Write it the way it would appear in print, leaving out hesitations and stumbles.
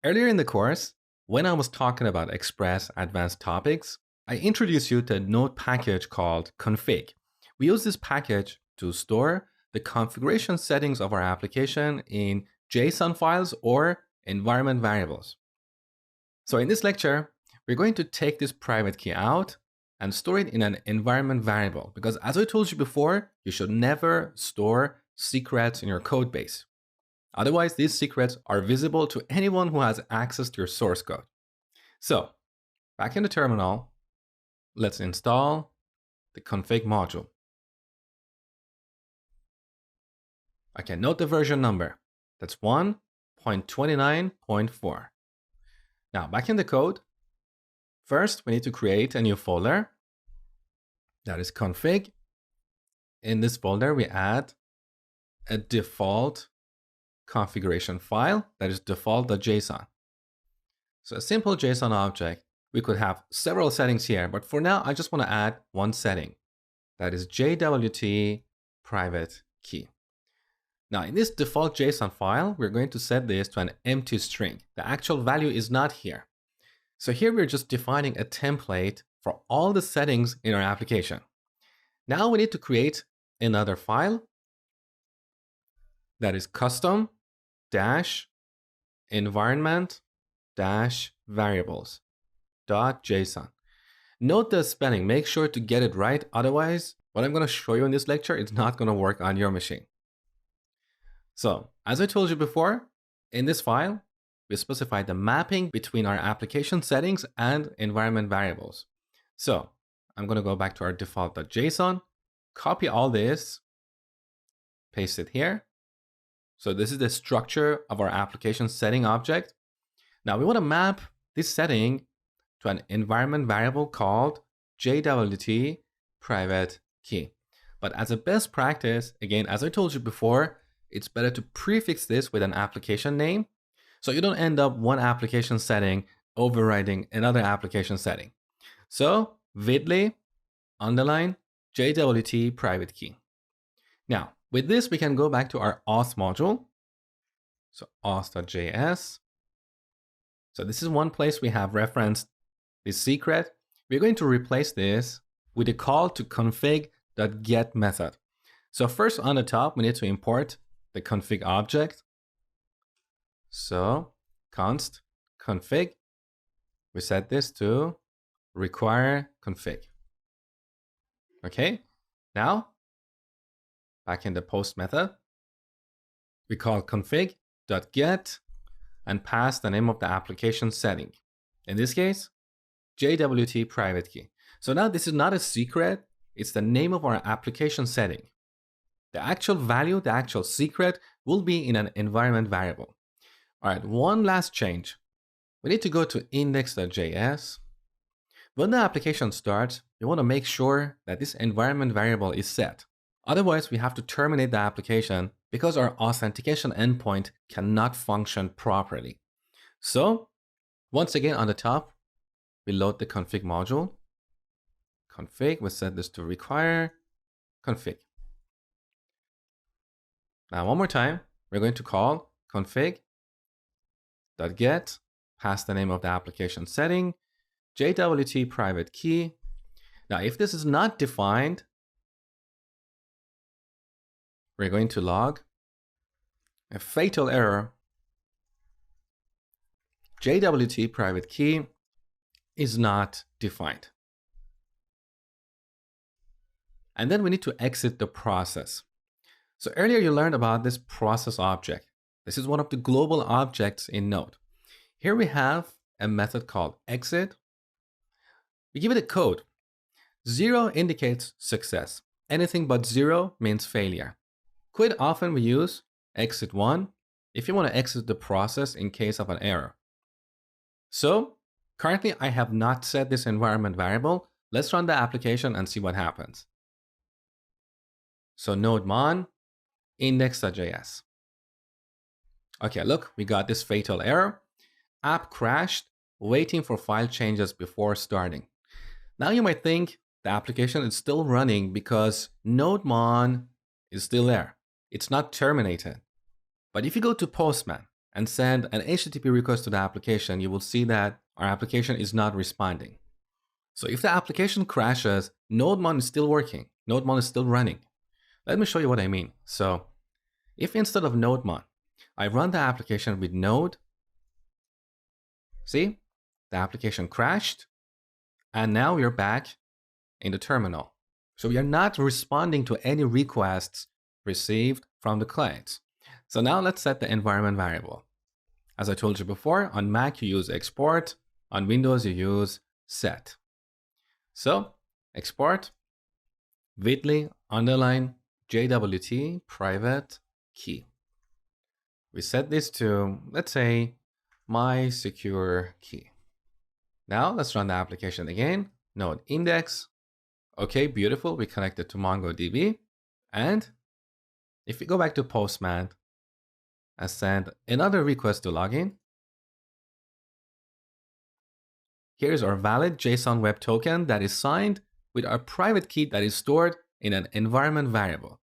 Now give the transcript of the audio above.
Earlier in the course, when I was talking about Express Advanced Topics, I introduced you to a node package called config. We use this package to store the configuration settings of our application in JSON files or environment variables. So in this lecture, we're going to take this private key out and store it in an environment variable, because as I told you before, you should never store secrets in your code base. Otherwise, these secrets are visible to anyone who has access to your source code. So, back in the terminal, let's install the config module. Okay, note the version number. That's 1.29.4. Now, back in the code, first we need to create a new folder. That is config. In this folder, we add a default configuration file that is default.json. So a simple JSON object. We could have several settings here, but for now, I just want to add one setting. That is JWT private key. Now in this default JSON file, we're going to set this to an empty string. The actual value is not here. So here we're just defining a template for all the settings in our application. Now we need to create another file that is custom-environment-variables.json. Note the spelling, make sure to get it right. Otherwise, what I'm going to show you in this lecture is not going to work on your machine. So, as I told you before, in this file, we specify the mapping between our application settings and environment variables. So, I'm going to go back to our default.json, copy all this, paste it here. So this is the structure of our application setting object. Now we want to map this setting to an environment variable called JWT private key. But as a best practice, again, as I told you before, it's better to prefix this with an application name so you don't end up one application setting overriding another application setting. So vidly underline JWT private key. Now, with this, we can go back to our auth module. So auth.js. So this is one place we have referenced this secret. We're going to replace this with a call to config.get method. So first on the top, we need to import the config object. So const config. We set this to require config. Okay, now back in the post method, we call config.get and pass the name of the application setting. In this case, JWT private key. So now this is not a secret, it's the name of our application setting. The actual value, the actual secret will be in an environment variable. All right, one last change. We need to go to index.js. When the application starts, we want to make sure that this environment variable is set. Otherwise, we have to terminate the application because our authentication endpoint cannot function properly. So, once again on the top, we load the config module. Config, we set this to require config. Now, one more time, we're going to call config.get, pass the name of the application setting, JWT private key. Now, if this is not defined, we're going to log a fatal error. JWT private key is not defined. And then we need to exit the process. So earlier you learned about this process object. This is one of the global objects in Node. Here we have a method called exit. We give it a code. 0 indicates success. Anything but 0 means failure. Quite often we use exit 1 if you want to exit the process in case of an error. So currently I have not set this environment variable. Let's run the application and see what happens. So nodemon index.js. Okay, look, we got this fatal error. App crashed, waiting for file changes before starting. Now you might think the application is still running because nodemon is still there. It's not terminated. But if you go to Postman and send an HTTP request to the application, you will see that our application is not responding. So if the application crashes, NodeMon is still working. NodeMon is still running. Let me show you what I mean. So if instead of NodeMon, I run the application with Node, see, the application crashed, and now we're back in the terminal. So we are not responding to any requests received from the client. So now let's set the environment variable. As I told you before, on Mac you use export, on Windows you use set. So export Vitly underline JWT private key. We set this to, let's say, my secure key. Now let's run the application again. Node index. Okay, beautiful. We connected to MongoDB. And if we go back to Postman and send another request to login, here's our valid JSON Web Token that is signed with our private key that is stored in an environment variable.